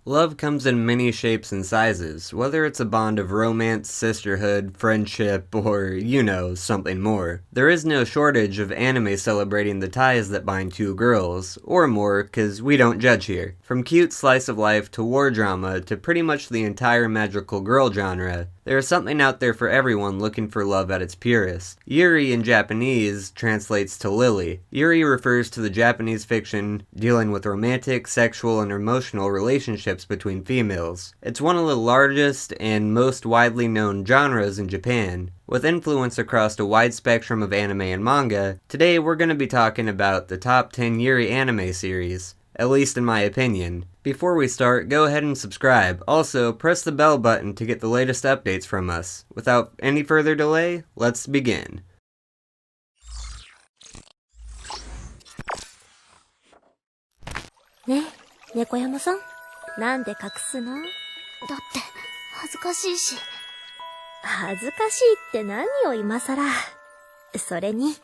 Love comes in many shapes and sizes, whether it's a bond of romance, sisterhood, friendship, or, something more. There is no shortage of anime celebrating the ties that bind two girls, or more, cause we don't judge here. From cute slice of life to war drama to pretty much the entire magical girl genre, there is something out there for everyone looking for love at its purest. Yuri in Japanese translates to Lily. Yuri refers to the Japanese fiction dealing with romantic, sexual, and emotional relationships between females. It's one of the largest and most widely known genres in Japan. With influence across a wide spectrum of anime and manga, today we're going to be talking about the top 10 Yuri anime series, at least in my opinion. Before we start, go ahead and subscribe. Also, press the bell button to get the latest updates from us. Without any further delay, let's begin. Ne, Nekoyama-san? なんで隠すの？だって恥ずかしいし。恥ずかしいって何よ今さら。それに、隠して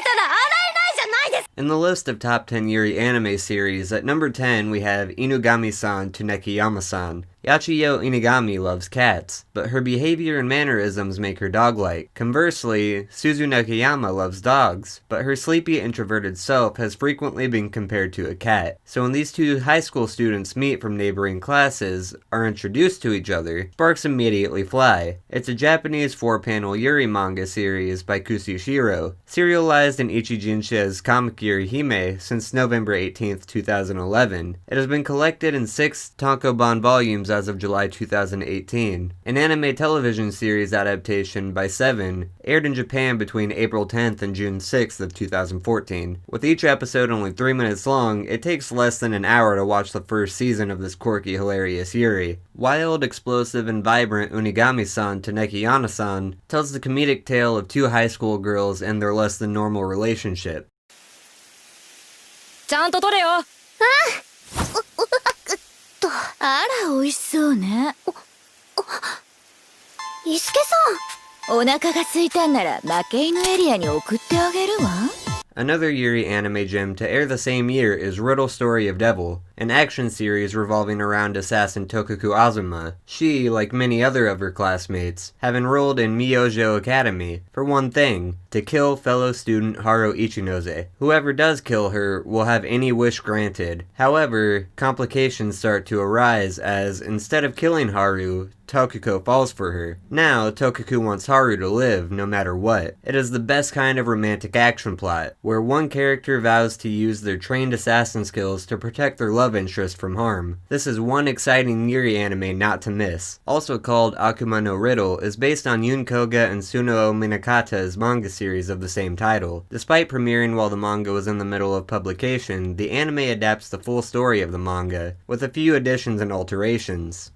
たら洗えないじゃないですか。 In the list of top 10 Yuri anime series, at number 10 we have Inugami-san to Nekiyama-san. Yachiyo Inugami loves cats, but her behavior and mannerisms make her dog-like. Conversely, Suzu Nekiyama loves dogs, but her sleepy, introverted self has frequently been compared to a cat. So when these two high school students meet from neighboring classes, are introduced to each other, sparks immediately fly. It's a Japanese 4-panel Yuri manga series by Kusushiro, serialized in Ichijinsha's Comic Yuri Hime since November 18th, 2011. It has been collected in 6 tankobon volumes as of July 2018. An anime television series adaptation by Seven aired in Japan between April 10th and June 6th of 2014. With each episode only 3 minutes long, it takes less than an hour to watch the first season of this quirky, hilarious Yuri. Wild, explosive, and vibrant Unigami-san to Nekiyama-san tells the comedic tale of two high school girls and their less than normal relationship. ちゃんと取れよ。あら、美味しそうね。伊助さん。お腹が空いたんなら、負け犬エリアに送ってあげるわ。 Another Yuri anime gem to air the same year is Riddle Story of Devil, an action series revolving around assassin Tokuku Azuma. She, like many other of her classmates, have enrolled in Myojo Academy for one thing, to kill fellow student Haru Ichinose. Whoever does kill her will have any wish granted. However, complications start to arise as, instead of killing Haru, Tokuko falls for her. Now, Tokuko wants Haru to live, no matter what. It is the best kind of romantic action plot, where one character vows to use their trained assassin skills to protect their love interest from harm. This is one exciting Yuri anime not to miss. Also called Akuma no Riddle, is based on Yun Koga and Sunoo Minakata's manga series of the same title. Despite premiering while the manga was in the middle of publication, the anime adapts the full story of the manga, with a few additions and alterations.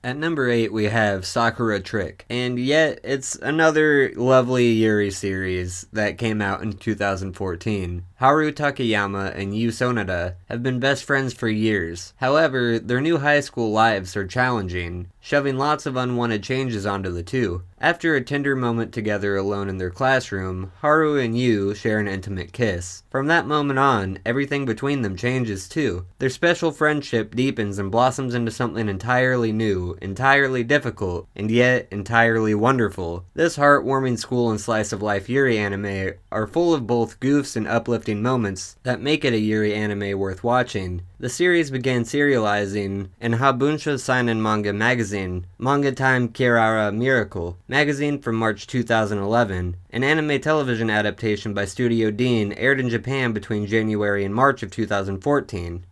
At number 8 we have Sakura Trick, and yet it's another lovely Yuri series that came out in 2014. Haru Takayama and Yu Sonada have been best friends for years. However, their new high school lives are challenging, shoving lots of unwanted changes onto the two. After a tender moment together alone in their classroom, Haru and Yu share an intimate kiss. From that moment on, everything between them changes too. Their special friendship deepens and blossoms into something entirely new, entirely difficult, and yet entirely wonderful. This heartwarming school and slice of life Yuri anime are full of both goofs and uplifting moments that make it a Yuri anime worth watching. The series began serializing in Habunsha Seinen Manga magazine, Manga Time Kirara Miracle, magazine from March 2011. An anime television adaptation by Studio Dean aired in Japan between January and March of 2014.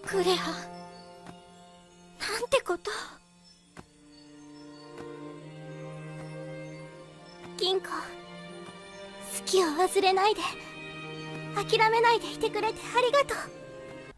クレア、なんてこと。銀子、好きを忘れないで、諦めないでいてくれてありがとう。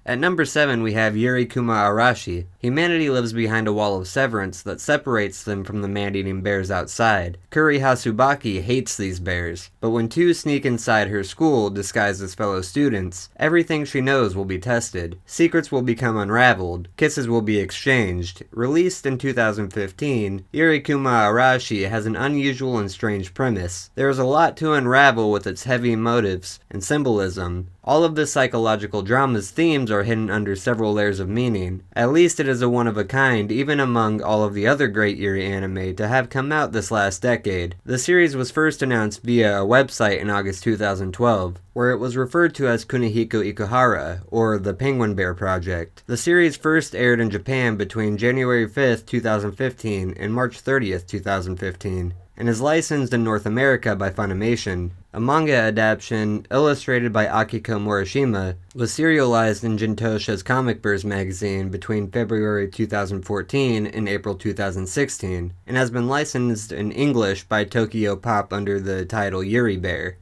At number 7 we have Yuri Kuma Arashi. Humanity lives behind a wall of severance that separates them from the man-eating bears outside. Kuri Hasubaki hates these bears, but when two sneak inside her school disguised as fellow students, everything she knows will be tested. Secrets will become unraveled, kisses will be exchanged. Released in 2015, Yuri Arashi has an unusual and strange premise. There is a lot to unravel with its heavy motives and symbolism. All of this psychological drama's themes are hidden under several layers of meaning. At least it is a one-of-a-kind even among all of the other great Yuri anime to have come out this last decade. The series was first announced via a website in August 2012, where it was referred to as Kunihiko Ikuhara, or the Penguin Bear Project. The series first aired in Japan between January 5th, 2015 and March 30th, 2015. And is licensed in North America by Funimation. A manga adaptation, illustrated by Akiko Morishima, was serialized in Jintosha's Comic Burst magazine between February 2014 and April 2016, and has been licensed in English by Tokyo Pop under the title Yuri Bear.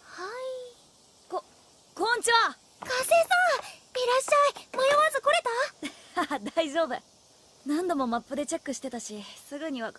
Hi. Konnichiwa. Kase-san, irashai. Mayowazu koreta? 大丈夫。何度もマップでチェックしてたし、すぐには。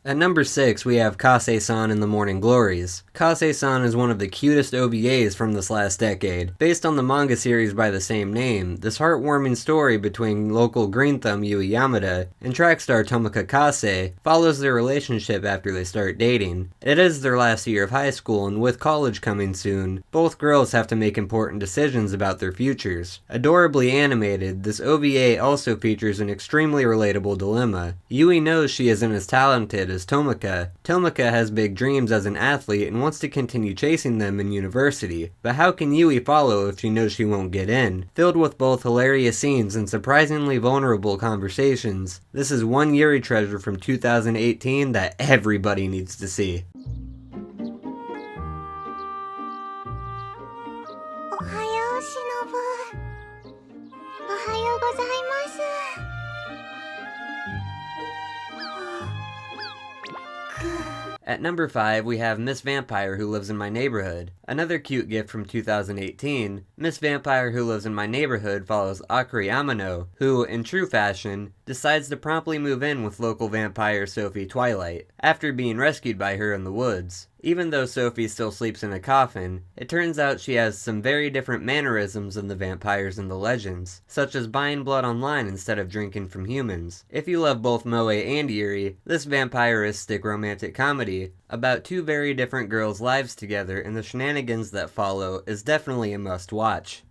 At number 6, we have Kase-san in the Morning Glories. Kase-san is one of the cutest OVAs from this last decade. Based on the manga series by the same name, this heartwarming story between local green thumb Yui Yamada and track star Tomoka Kase follows their relationship after they start dating. It is their last year of high school, and with college coming soon, both girls have to make important decisions about their futures. Adorably animated, this OVA also features an extremely relatable dilemma. Yui knows she isn't as talented as Tomoka. Tomoka has big dreams as an athlete and wants to continue chasing them in university, but how can Yui follow if she knows she won't get in? Filled with both hilarious scenes and surprisingly vulnerable conversations, this is one Yuri treasure from 2018 that everybody needs to see. At number 5, we have Miss Vampire Who Lives in My Neighborhood. Another cute gift from 2018, Miss Vampire Who Lives in My Neighborhood follows Akari Amano, who, in true fashion, decides to promptly move in with local vampire Sophie Twilight, after being rescued by her in the woods. Even though Sophie still sleeps in a coffin, it turns out she has some very different mannerisms than the vampires in the legends, such as buying blood online instead of drinking from humans. If you love both Moe and Yuri, this vampiristic romantic comedy about two very different girls' lives together and the shenanigans that follow is definitely a must-watch.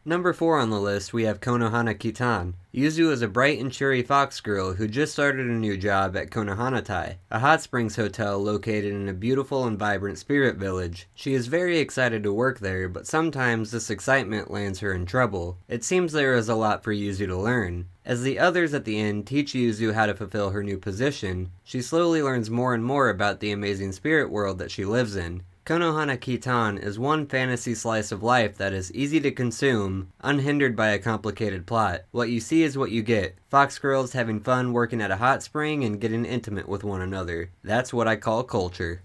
Number 4 on the list, we have Konohana Kitan. Yuzu is a bright and cheery fox girl who just started a new job at Konohanatai, a hot springs hotel located in a beautiful and vibrant spirit village. She is very excited to work there, but sometimes this excitement lands her in trouble. It seems there is a lot for Yuzu to learn. As the others at the inn teach Yuzu how to fulfill her new position, she slowly learns more and more about the amazing spirit world that she lives in. Konohana Kitan is one fantasy slice of life that is easy to consume, unhindered by a complicated plot. What you see is what you get. Fox girls having fun working at a hot spring and getting intimate with one another. That's what I call culture.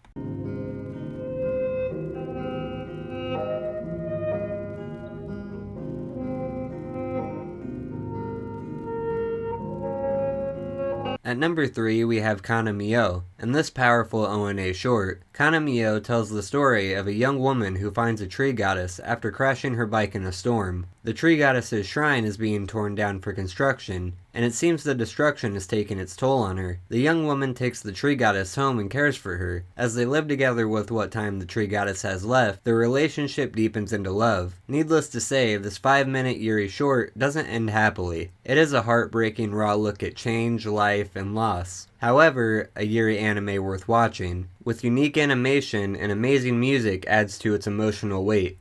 At number 3, we have Kanamiyo. In this powerful ONA short, Kanamiyo tells the story of a young woman who finds a tree goddess after crashing her bike in a storm. The tree goddess's shrine is being torn down for construction, and it seems the destruction is taking its toll on her. The young woman takes the tree goddess home and cares for her. As they live together with what time the tree goddess has left, their relationship deepens into love. Needless to say, this 5-minute Yuri short doesn't end happily. It is a heartbreaking raw look at change, life, and loss. However, a Yuri anime worth watching, with unique animation and amazing music adds to its emotional weight.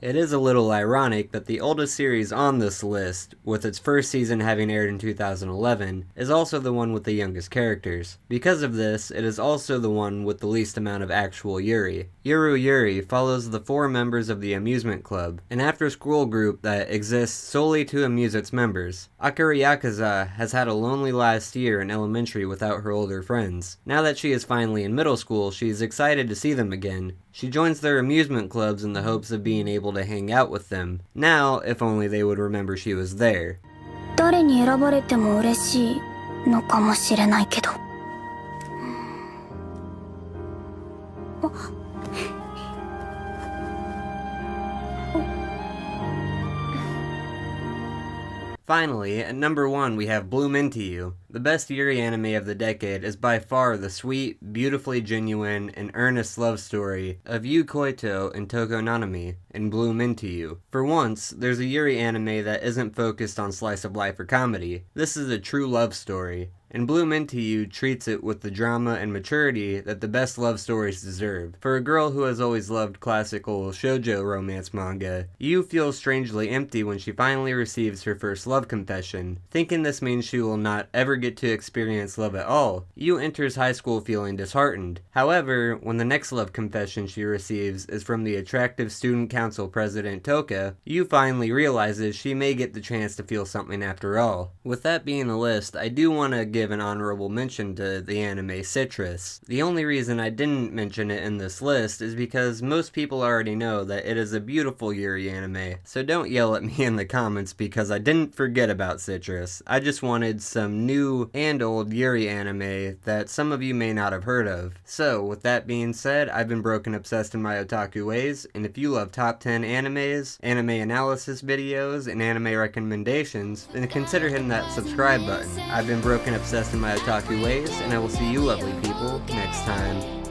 It is a little ironic that the oldest series on this list, with its first season having aired in 2011, is also the one with the youngest characters. Because of this, it is also the one with the least amount of actual Yuri. Yuri follows the 4 members of the amusement club, an after-school group that exists solely to amuse its members. Akira Yakuza has had a lonely last year in elementary without her older friends. Now that she is finally in middle school, she is excited to see them again. She joins their amusement clubs in the hopes of being able to hang out with them. Now, if only they would remember she was there. 誰に選ばれても嬉しいのかもしれないけど。Finally, at number 1 we have Bloom Into You. The best Yuri anime of the decade is by far the sweet, beautifully genuine, and earnest love story of Yu Koito and Toko Nanami in Bloom Into You. For once, there's a Yuri anime that isn't focused on slice of life or comedy. This is a true love story. And Bloom Into You treats it with the drama and maturity that the best love stories deserve. For a girl who has always loved classical shoujo romance manga, Yu feels strangely empty when she finally receives her first love confession. Thinking this means she will not ever get to experience love at all, Yu enters high school feeling disheartened. However, when the next love confession she receives is from the attractive student council president Toka, Yu finally realizes she may get the chance to feel something after all. With that being the list, I do want to give an honorable mention to the anime Citrus. The only reason I didn't mention it in this list is because most people already know that it is a beautiful Yuri anime, so don't yell at me in the comments because I didn't forget about Citrus. I just wanted some new and old Yuri anime that some of you may not have heard of. So, with that being said, I've been broken obsessed in my otaku ways, and if you love top 10 animes, anime analysis videos, and anime recommendations, then consider hitting that subscribe button. I've been broken obsessed in my otaku ways, and I will see you lovely people next time.